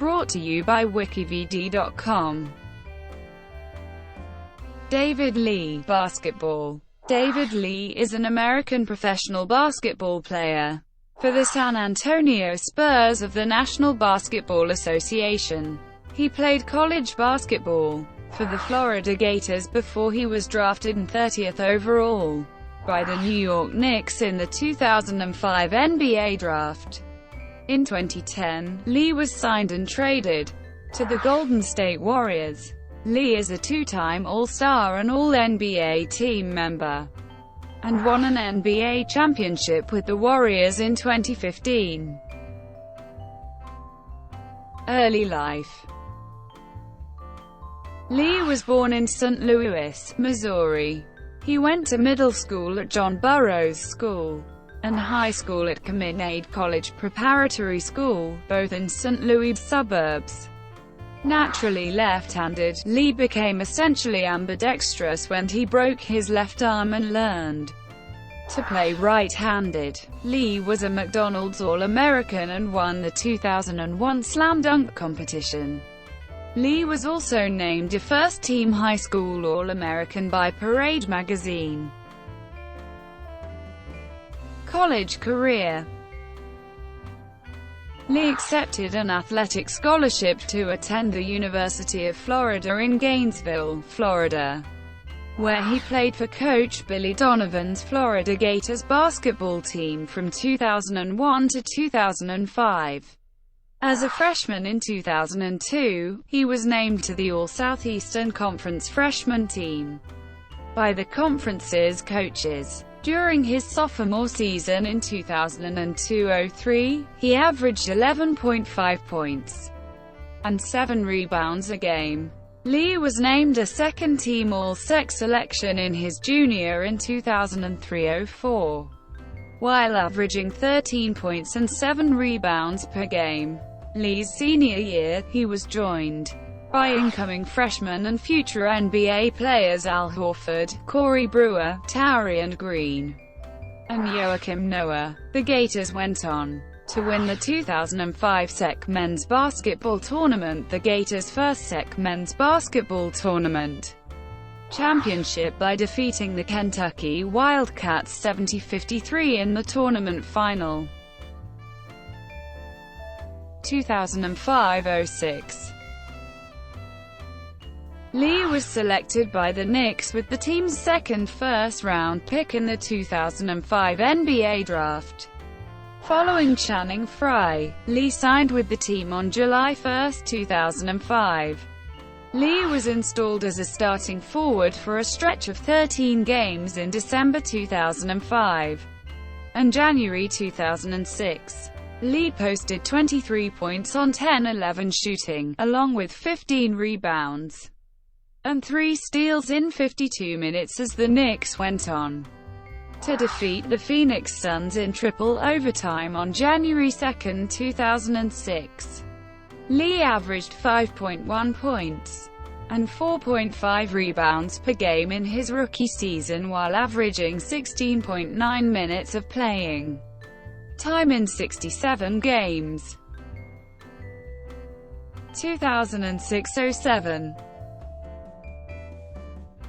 Brought to you by WikiVidi.com. David Lee, basketball. David Lee is an American professional basketball player for the San Antonio Spurs of the National Basketball Association. He played college basketball for the Florida Gators before he was drafted 30th overall by the New York Knicks in the 2005 NBA draft. In 2010, Lee was signed and traded to the Golden State Warriors. Lee is a two-time All-Star and All-NBA team member, and won an NBA championship with the Warriors in 2015. Early life. Lee was born in St. Louis, Missouri. He went to middle school at John Burroughs School and high school at Chaminade College Preparatory School, both in St. Louis suburbs. Naturally left-handed, Lee became essentially ambidextrous when he broke his left arm and learned to play right-handed. Lee was a McDonald's All-American and won the 2001 Slam Dunk competition. Lee was also named a first-team high school All-American by Parade magazine. College career. Lee accepted an athletic scholarship to attend the University of Florida in Gainesville, Florida, where he played for coach Billy Donovan's Florida Gators basketball team from 2001 to 2005. As a freshman in 2002, he was named to the All-Southeastern Conference freshman team by the conference's coaches. During his sophomore season in 2002-03, he averaged 11.5 points and 7 rebounds a game. Lee was named a second-team All-Sec selection in his junior in 2003-04, while averaging 13 points and 7 rebounds per game. Lee's senior year, he was joined by incoming freshmen and future NBA players Al Horford, Corey Brewer, Taurean Green, and Joakim Noah. The Gators went on to win the 2005 SEC Men's Basketball Tournament, the Gators' first SEC Men's Basketball Tournament championship, by defeating the Kentucky Wildcats 70-53 in the tournament final. 2005-06. Lee was selected by the Knicks with the team's second first-round pick in the 2005 NBA draft. Following Channing Frye, Lee signed with the team on July 1, 2005. Lee was installed as a starting forward for a stretch of 13 games in December 2005 and January 2006. Lee posted 23 points on 10-11 shooting, along with 15 rebounds and 3 steals in 52 minutes as the Knicks went on to defeat the Phoenix Suns in triple overtime on January 2, 2006. Lee averaged 5.1 points and 4.5 rebounds per game in his rookie season, while averaging 16.9 minutes of playing time in 67 games. 2006-07.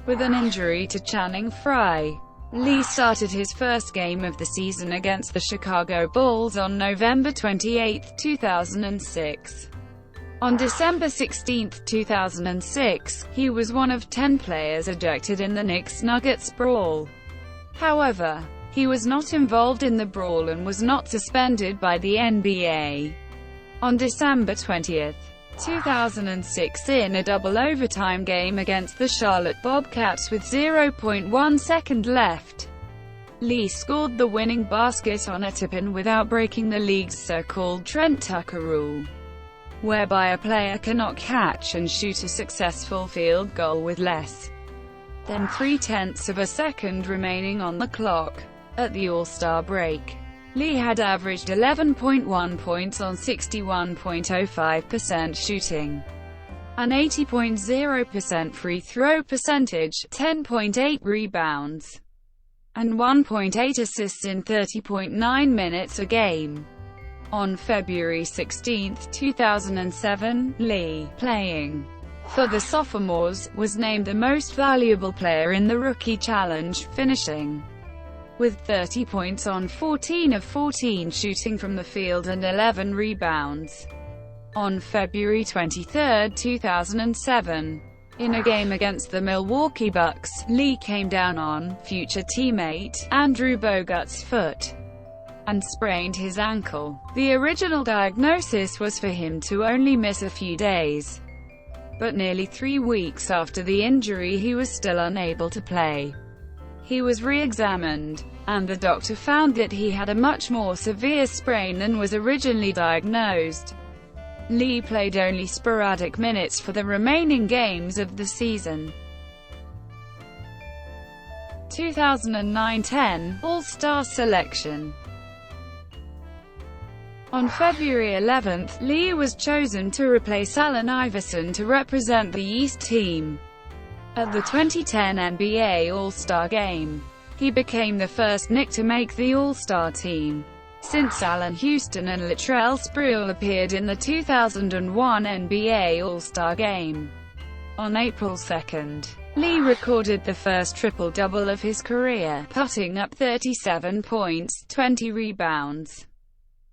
With an injury to Channing Frye, Lee started his first game of the season against the Chicago Bulls on November 28, 2006. On December 16, 2006, he was one of 10 players ejected in the Knicks-Nuggets brawl. However, he was not involved in the brawl and was not suspended by the NBA. On December 20, 2006, in a double overtime game against the Charlotte Bobcats with 0.1 second left, Lee scored the winning basket on a tip-in without breaking the league's so-called Trent Tucker rule, whereby a player cannot catch and shoot a successful field goal with less than 0.3 of a second remaining on the clock. At the All-Star break, Lee had averaged 11.1 points on 61.05% shooting, an 80.0% free throw percentage, 10.8 rebounds, and 1.8 assists in 30.9 minutes a game. On February 16, 2007, Lee, playing for the Sophomores, was named the most valuable player in the Rookie Challenge, finishing with 30 points on 14 of 14 shooting from the field and 11 rebounds. On February 23, 2007, in a game against the Milwaukee Bucks, Lee came down on future teammate Andrew Bogut's foot and sprained his ankle. The original diagnosis was for him to only miss a few days, but nearly 3 weeks after the injury he was still unable to play. He was re-examined, and the doctor found that he had a much more severe sprain than was originally diagnosed. Lee played only sporadic minutes for the remaining games of the season. 2009-10 All-Star selection. On February 11, Lee was chosen to replace Allen Iverson to represent the East team at the 2010 NBA All-Star Game. He became the first Knick to make the All-Star team since Allen Houston and Latrell Sprewell appeared in the 2001 NBA All-Star Game. On April 2, Lee recorded the first triple-double of his career, putting up 37 points, 20 rebounds,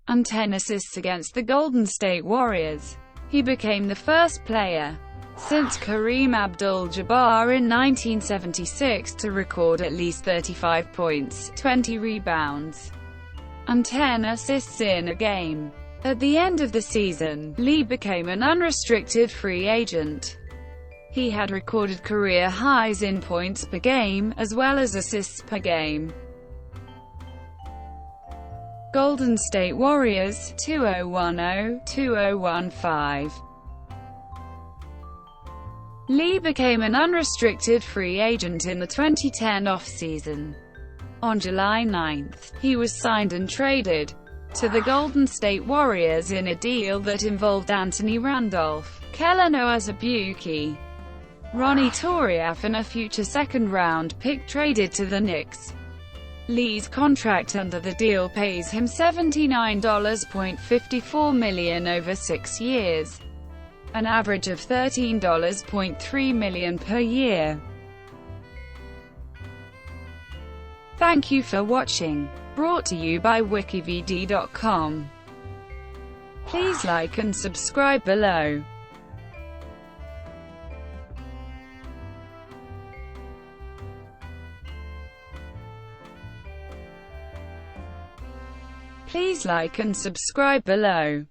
and 10 assists against the Golden State Warriors. He became the first player since Kareem Abdul-Jabbar in 1976 to record at least 35 points, 20 rebounds, and 10 assists in a game. At the end of the season, Lee became an unrestricted free agent. He had recorded career highs in points per game, as well as assists per game. Golden State Warriors, 2010-2015. Lee became an unrestricted free agent in the 2010 off-season. On July 9, he was signed and traded to the Golden State Warriors in a deal that involved Anthony Randolph, Kellan Osabuki, Ronnie Turiaf and a future second-round pick traded to the Knicks. Lee's contract under the deal pays him $79.54 million over 6 years, an average of $13.3 million per year. Thank you for watching. Brought to you by WikiVidi.com. Please like and subscribe below. Please like and subscribe below.